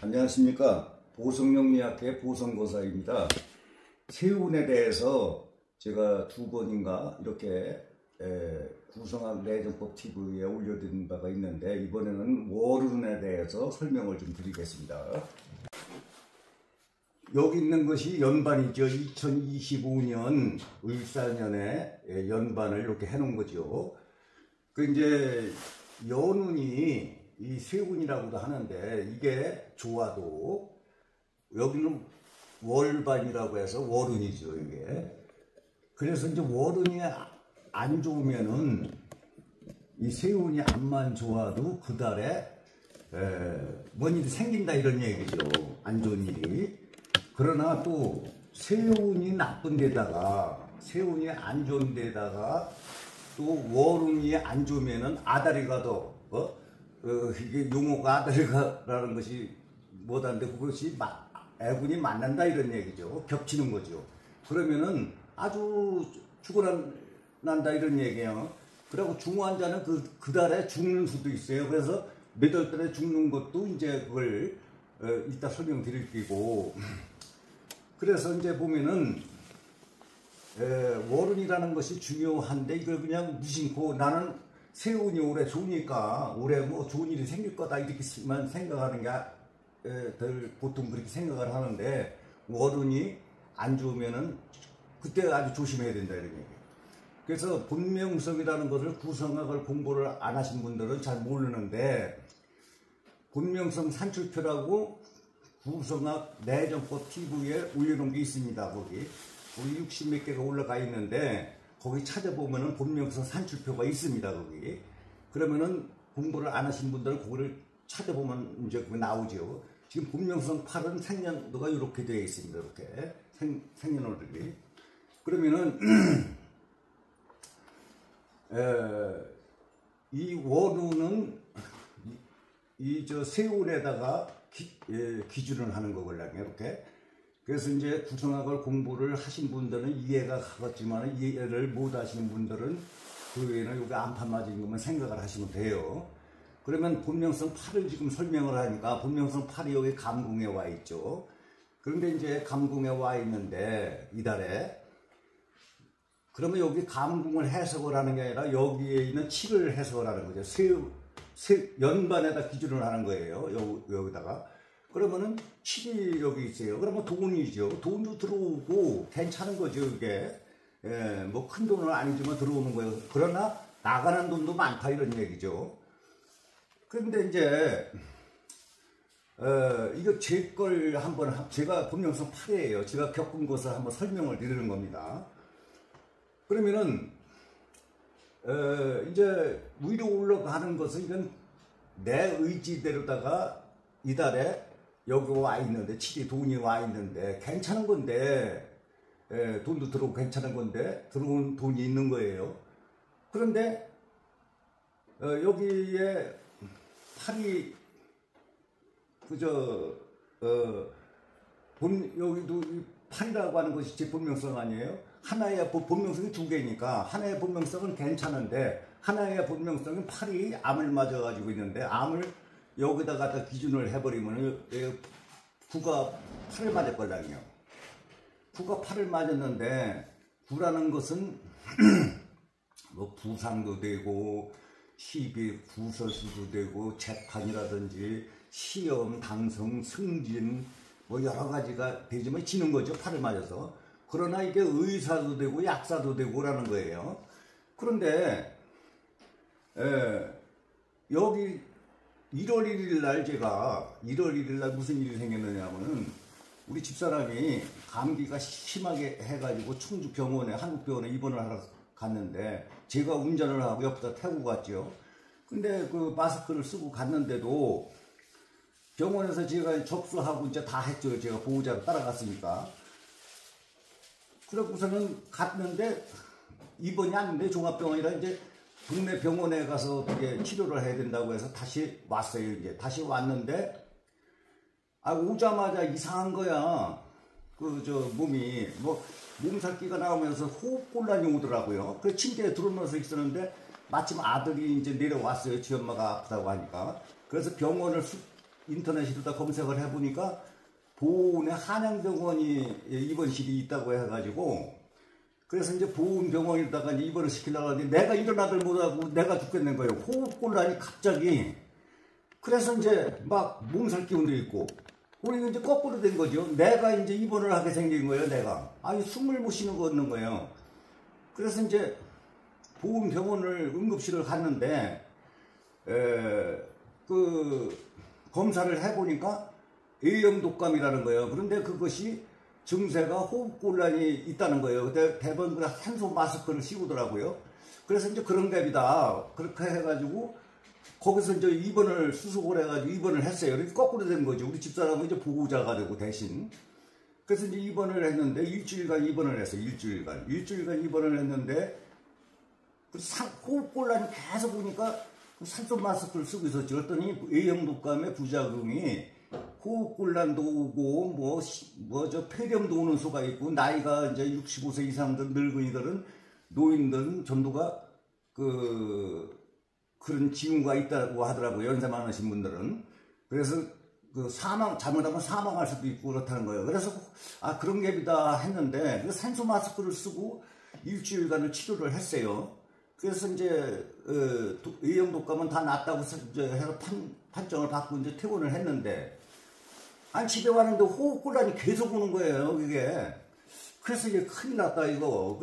안녕하십니까. 보성영리학회 보성고사입니다. 세운에 대해서 제가 2번인가 이렇게 구성학 내정법 TV에 올려드린 바가 있는데, 이번에는 월운에 대해서 설명을 좀 드리겠습니다. 여기 있는 것이 연반이죠. 2025년 을사년에 연반을 이렇게 해놓은 거죠. 그 이제 연운이 이 세운이라고도 하는데, 이게 좋아도 여기는 월반이라고 해서 월운이죠, 이게. 그래서 이제 월운이 안 좋으면은 이 세운이 암만 좋아도 그 달에 뭔 일이 생긴다 이런 얘기죠. 안 좋은 일이. 그러나 또 세운이 나쁜 데다가, 세운이 안 좋은 데다가 또 월운이 안 좋으면은 아다리가 더 이게 용어가 아다리가라는 것이 뭐다는데, 그것이 애군이 만난다 이런 얘기죠. 겹치는 거죠. 그러면은 아주 죽어난다 이런 얘기예요. 그리고 중환자는 그 달에 죽는 수도 있어요. 그래서 몇 월 달에 죽는 것도 이제 그걸 이따 설명드릴 거고. 그래서 이제 보면은 월운이라는 것이 중요한데, 이걸 그냥 무심코 나는 세운이 올해 좋으니까 올해 뭐 좋은 일이 생길 거다 이렇게만 생각하는 게 보통 그렇게 생각을 하는데, 월운이 안 좋으면은 그때 아주 조심해야 된다 이런 얘기예요. 그래서 본명성이라는 것을 구성학을 공부를 안 하신 분들은 잘 모르는데, 본명성 산출표라고 구성학 내정법 TV에 올려놓은 게 있습니다. 거기 60몇 개가 올라가 있는데, 거기 찾아보면은 본명성 산출표가 있습니다. 거기. 그러면은 공부를 안 하신 분들은 그거를 찾아보면 이제 그거 나오죠. 지금 본명성 8은 생년도가 이렇게 되어 있습니다. 이렇게 생년월들이. 그러면은 이 월운은 이 세운에다가 기준을 하는 거거든요. 이렇게. 그래서 이제 구성학을 공부를 하신 분들은 이해가 가겠지만, 이해를 못 하시는 분들은 그 외에는 여기 안판 맞은 것만 생각을 하시면 돼요. 그러면 본명성 8을 지금 설명을 하니까, 본명성 8이 여기 감궁에 와 있죠. 그런데 이제 감궁에 와 있는데, 이달에. 그러면 여기 감궁을 해석을 하는 게 아니라 여기에 있는 7을 해석을 하는 거죠. 연반에다 기준을 하는 거예요. 여기다가. 그러면은 7이 여기 있어요. 그러면 돈이죠. 돈도 들어오고 괜찮은 거죠, 이게. 뭐 큰 돈은 아니지만 들어오는 거예요. 그러나 나가는 돈도 많다 이런 얘기죠. 그런데 이제 이거 제 걸 한번, 제가 본명성 8이에요. 제가 겪은 것을 한번 설명을 드리는 겁니다. 그러면은 이제 위로 올라가는 것은, 이건 내 의지대로다가 이달에 여기 와 있는데, 7이 돈이 와 있는데 괜찮은 건데, 돈도 들어오고 괜찮은 건데 들어온 돈이 있는 거예요. 그런데 여기에 8이 여기도 8이라고 하는 것이 제 본명성 아니에요? 하나의 본명성이 2개니까 하나의 본명성은 괜찮은데, 하나의 본명성은 8이 암을 맞아가지고 있는데, 암을 여기다가 기준을 해버리면 9가 8을 맞을 거라고요. 9가 8을 맞았는데, 9라는 것은 뭐 부상도 되고, 시비, 구설수도 되고, 재판이라든지 시험, 당선, 승진, 뭐 여러 가지가 되지만 지는 거죠. 8을 맞아서. 그러나 이게 의사도 되고 약사도 되고라는 거예요. 그런데 여기 1월 1일 날, 제가 1월 1일 날 무슨 일이 생겼느냐면은, 우리 집사람이 감기가 심하게 해가지고 충주 병원에, 한국병원에 입원을 하러 갔는데, 제가 운전을 하고 옆에다 태우고 갔죠. 근데 그 마스크를 쓰고 갔는데도 병원에서 제가 접수하고 이제 다 했죠. 제가 보호자로 따라갔으니까. 그러고서는 갔는데 입원이 아닌데, 종합병원이라 이제 동네 병원에 가서 어떻게 치료를 해야 된다고 해서 다시 왔어요. 이제 다시 왔는데, 오자마자 이상한 거야. 몸이 몸살기가 나오면서 호흡곤란이 오더라고요. 그래서 침대에 들어누워서 있었는데, 마침 아들이 이제 내려왔어요. 지 엄마가 아프다고 하니까. 그래서 병원을 인터넷으로다 검색을 해보니까 보은에 한양병원이 입원실이 있다고 해가지고 그래서 이제 보은병원에다가 입원을 시키려고 하는데 내가 일어나들 못하고 내가 죽겠는 거예요. 호흡곤란이 갑자기. 그래서 이제 막 몸살 기운도 있고 우리는 이제 거꾸로 된 거죠. 내가 이제 입원을 하게 생긴 거예요. 내가 아니 숨을 못 쉬는 거 없는 거예요. 그래서 이제 보은병원을 응급실을 갔는데 그 검사를 해보니까 A형 독감이라는 거예요. 그런데 그것이 증세가 호흡곤란이 있다는 거예요. 그때 대부분 산소 마스크를 씌우더라고요. 그래서 이제 그런 갭이다. 그렇게 해가지고 거기서 이제 입원을 수속을 해가지고 입원을 했어요. 이렇게 거꾸로 된 거죠. 우리 집사람은 이제 보호자가 되고 대신. 그래서 이제 입원을 했는데 일주일간 입원을 했어요. 일주일간 입원을 했는데 호흡곤란이 계속 오니까 산소 마스크를 쓰고 있었죠. 그랬더니 A형 독감의 부작용이 호흡곤란도 오고 저 폐렴도 오는 수가 있고 나이가 이제 65세 이상들 늙은이들은 노인들은 전부가 그런 징후가 있다고 하더라고요. 연세 많으신 분들은. 그래서 잘못하면 사망할 수도 있고 그렇다는 거예요. 그래서 그런 갭이다 했는데 산소 마스크를 쓰고 일주일간을 치료를 했어요. 그래서 이제 A형 독감은 다 낫다고 해서 판정을 받고 이제 퇴원을 했는데 집에 왔는데 호흡곤란이 계속 오는 거예요. 이게. 그래서 이게 큰일 났다 이거.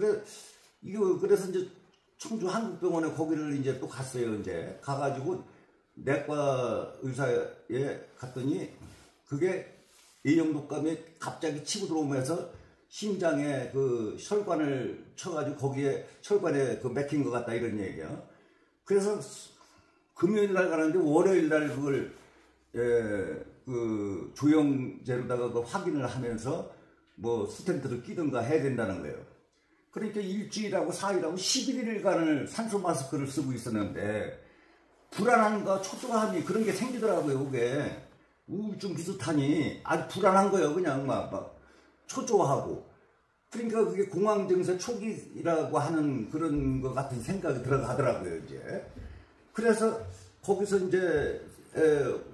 그래서 이제 청주 한국병원에 거기를 이제 또 갔어요. 이제 가가지고 내과 의사에 갔더니 그게 A형 독감이 갑자기 치고 들어오면서 심장에 그 혈관을 쳐가지고 거기에 혈관에 막힌 것 같다 이런 얘기예요. 그래서 금요일 날 가는데 월요일 날 그걸 그 조영제로다가 그 확인을 하면서 스텐트를 끼든가 해야 된다는 거예요. 그러니까 일주일하고 4일하고 11일간을 산소 마스크를 쓰고 있었는데 불안함과 초조함이 그런 게 생기더라고요. 그게 우울증 비슷하니 아주 불안한 거예요. 그냥 막 초조하고. 그러니까 그게 공황 증세 초기라고 하는 그런 것 같은 생각이 들어가더라고요. 이제. 그래서 거기서 이제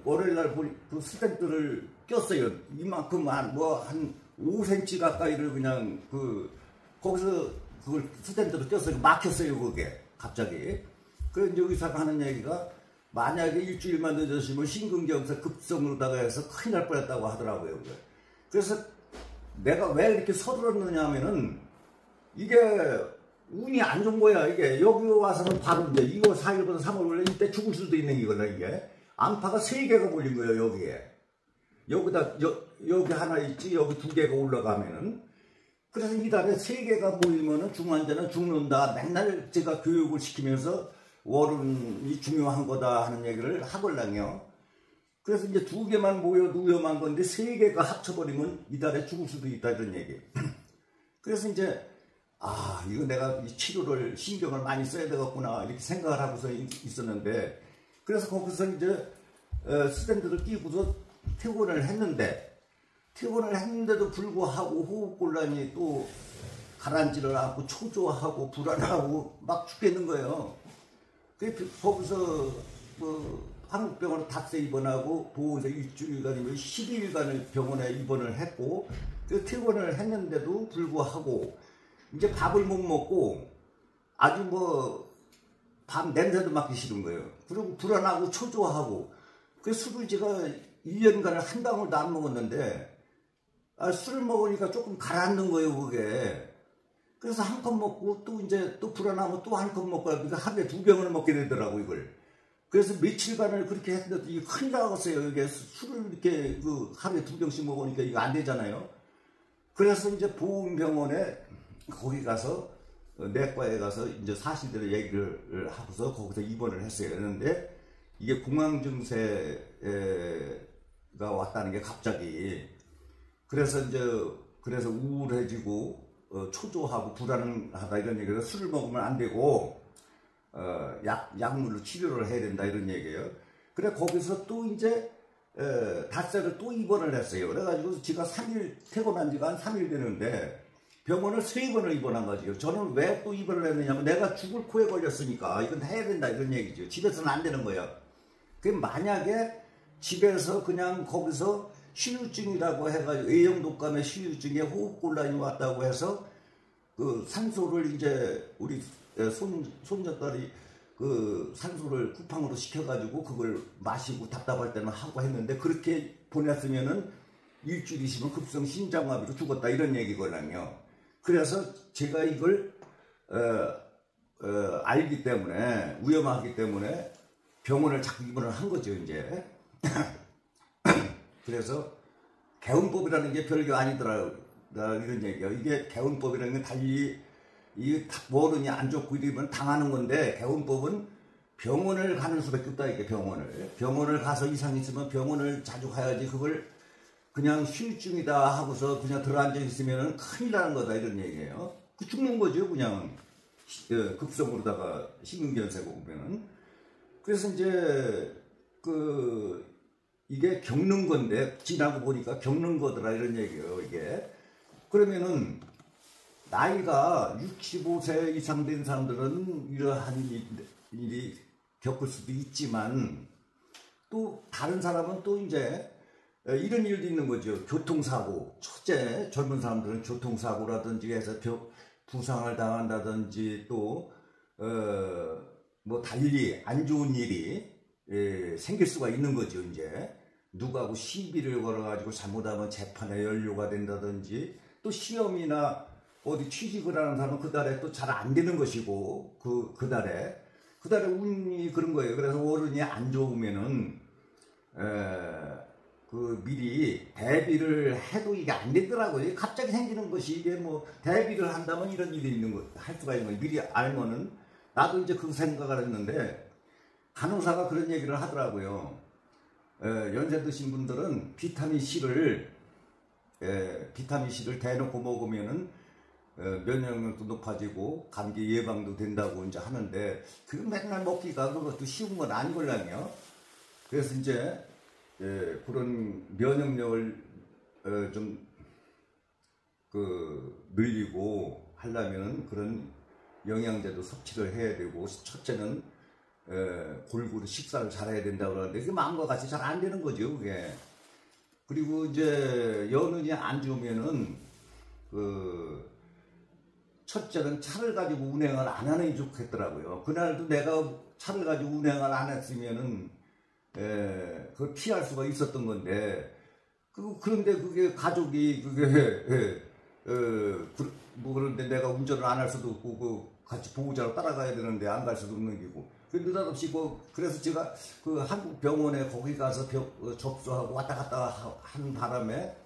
월요일 날 그 스텐트를 꼈어요. 이만큼 한 5cm 가까이를 그냥 거기서 그걸 스텐트를 꼈어요. 막혔어요. 그게 갑자기. 그래서 이제 의사가 하는 얘기가 만약에 일주일만 늦어지면 심근경색 급성으로다가 해서 큰일 날 뻔했다고 하더라고요. 그래서 내가 왜 이렇게 서둘렀느냐 하면은 이게 운이 안 좋은 거야. 이게 여기 와서는 바로 이제 2월 4일부터 3월 원래 이때 죽을 수도 있는 이거는 이게 암파가 3개가 몰린 거예요. 여기에 여기 하나 있지 여기 2개가 올라가면은 그래서 이달에 3개가 모이면은 중환자는 죽는다. 맨날 제가 교육을 시키면서 월운이 중요한 거다 하는 얘기를 하걸랑요. 그래서 이제 2개만 모여도 위험한 건데 3개가 합쳐버리면 이달에 죽을 수도 있다 이런 얘기. 그래서 이제 이거 내가 이 치료를 신경을 많이 써야 되겠구나 이렇게 생각을 하고서 있었는데 그래서 거기서 이제 스탠드를 끼고서 퇴원을 했는데도 불구하고 호흡곤란이 또 가라앉지를 않고 초조하고 불안하고 막 죽겠는 거예요. 그래서 거기서 한국병원에 닷새 입원하고 보호소 일주일간이면 12일간을 병원에 입원을 했고 그 퇴원을 했는데도 불구하고 이제 밥을 못 먹고 아주 밥 냄새도 맡기 싫은 거예요. 그리고 불안하고 초조하고 그 술을 제가 1년간을 한 방울도 안 먹었는데 술을 먹으니까 조금 가라앉는 거예요. 그게. 그래서 한 컵 먹고 또 이제 또 불안하면 또 한 컵 먹고 그러니까 하루에 2병을 먹게 되더라고 이걸. 그래서 며칠간을 그렇게 했는데 이게 큰일 나갔어요. 이게 술을 이렇게 하루에 2병씩 먹으니까 이거 안 되잖아요. 그래서 이제 보훈병원에 거기 가서 내과에 가서 이제 사실대로 얘기를 하고서 거기서 입원을 했어요. 그런데 이게 공황 증세가 왔다는 게 갑자기 그래서 우울해지고 초조하고 불안하다 이런 얘기를 술을 먹으면 안 되고 약물로 치료를 해야 된다 이런 얘기예요. 그래 거기서 또 이제 닷새를 또 입원을 했어요. 그래가지고 제가 3일 퇴원한 지가 한 3일 되는데 병원을 3번을 입원한 거죠. 저는 왜 또 입원을 했느냐면 내가 죽을 코에 걸렸으니까 이건 해야 된다 이런 얘기죠. 집에서는 안 되는 거예요. 그 만약에 집에서 그냥 거기서 신유증이라고 해가지고 A형 독감에 신유증에 호흡곤란이 왔다고 해서 그 산소를 이제 우리 손녀딸이 그 산소를 쿠팡으로 시켜가지고 그걸 마시고 답답할 때는 하고 했는데 그렇게 보냈으면은 일주일 있으면 급성 심장마비로 죽었다 이런 얘기거든요. 그래서 제가 이걸 알기 때문에 위험하기 때문에 병원을 자꾸 입원을 한 거죠 이제. 그래서 개운법이라는 게 별게 아니더라 이런 얘기야. 이게 개운법이라는 게 달리 이 뭐든지 안 좋고 이러면 당하는 건데 개운법은 병원을 가는 수밖에 없다 이게. 병원을 가서 이상 있으면 병원을 자주 가야지. 그걸 그냥 휴증이다 하고서 그냥 들어앉아 있으면 큰일 나는 거다 이런 얘기예요. 그 죽는 거죠 그냥 급성으로다가 심근경색 오면은. 그래서 이제 이게 겪는 건데 지나고 보니까 겪는 거더라 이런 얘기예요 이게. 그러면은 나이가 65세 이상 된 사람들은 이러한 일이 겪을 수도 있지만 또 다른 사람은 또 이제 이런 일도 있는 거죠. 교통사고. 첫째 젊은 사람들은 교통사고라든지 해서 부상을 당한다든지 또 뭐 달리 안 좋은 일이 생길 수가 있는 거죠. 이제 누구하고 시비를 걸어가지고 잘못하면 재판에 연루가 된다든지 또 시험이나 어디 취직을 하는 사람은 그달에 또 잘 안 되는 것이고 그달에 운이 그런 거예요. 그래서 어른이 안 좋으면은 미리 대비를 해도 이게 안 되더라고요. 갑자기 생기는 것이 이게 뭐 대비를 한다면 이런 일이 있는 거 할 수가 있는 거예요. 미리 알면은. 나도 이제 그 생각을 했는데 간호사가 그런 얘기를 하더라고요. 연세 드신 분들은 비타민C를 대놓고 먹으면은 면역력도 높아지고 감기 예방도 된다고 이제 하는데 그 맨날 먹기가 그것도 쉬운 건 아니걸랑요. 그래서 이제 그런 면역력을 좀 늘리고 하려면은 그런 영양제도 섭취를 해야 되고, 첫째는 골고루 식사를 잘해야 된다고 그러는데 그게 마음과 같이 잘 안 되는 거죠 그게. 그리고 이제 연운이 안 좋으면은 첫째는 차를 가지고 운행을 안 하는 게 좋겠더라고요. 그날도 내가 차를 가지고 운행을 안 했으면은 그걸 피할 수가 있었던 건데, 그런데 그게 가족이 그런데 내가 운전을 안 할 수도 없고 같이 보호자로 따라가야 되는데 안 갈 수도 없는 기고. 느닷없이 그래서 제가 한국 병원에 거기 가서 접수하고 왔다 갔다 한 바람에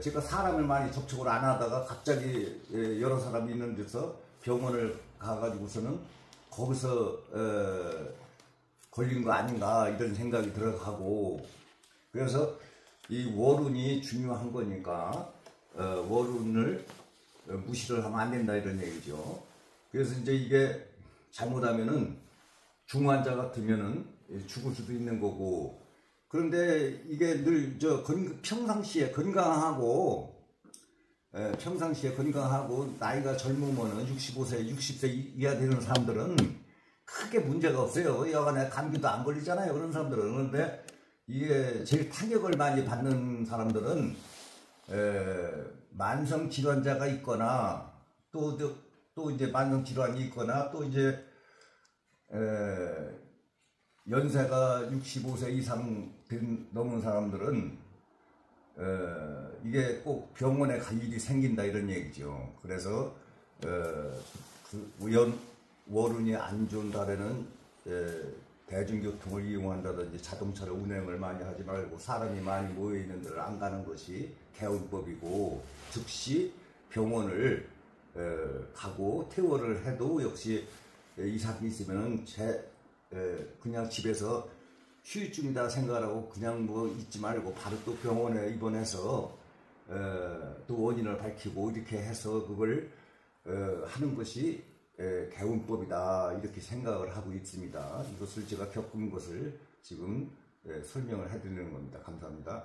제가 사람을 많이 접촉을 안 하다가 갑자기 여러 사람이 있는 데서 병원을 가가지고서는 거기서 걸린 거 아닌가 이런 생각이 들어가고. 그래서 이 월운이 중요한 거니까 월운을 무시를 하면 안 된다 이런 얘기죠. 그래서 이제 이게 잘못하면은 중환자 같으면은 죽을 수도 있는 거고. 그런데 이게 늘 평상시에 건강하고 나이가 젊으면은 65세, 60세 이하 되는 사람들은 크게 문제가 없어요. 여간에 감기도 안 걸리잖아요. 그런 사람들은. 그런데 이게 제일 타격을 많이 받는 사람들은 만성 질환자가 있거나 또 이제 만성 질환이 있거나 또 이제 연세가 65세 이상 넘은 사람들은 이게 꼭 병원에 갈 일이 생긴다 이런 얘기죠. 그래서 월운이 안 좋은 달에는 대중교통을 이용한다든지 자동차를 운행을 많이 하지 말고 사람이 많이 모여있는 데를 안 가는 것이 개운법이고, 즉시 병원을 가고 퇴원을 해도 역시 이상이 있으면은 그냥 집에서 휴유증이다 생각하고 그냥 뭐 있지 말고 바로 또 병원에 입원해서 또 원인을 밝히고 이렇게 해서 그걸 하는 것이 개운법이다 이렇게 생각을 하고 있습니다. 이것을 제가 겪은 것을 지금 설명을 해드리는 겁니다. 감사합니다.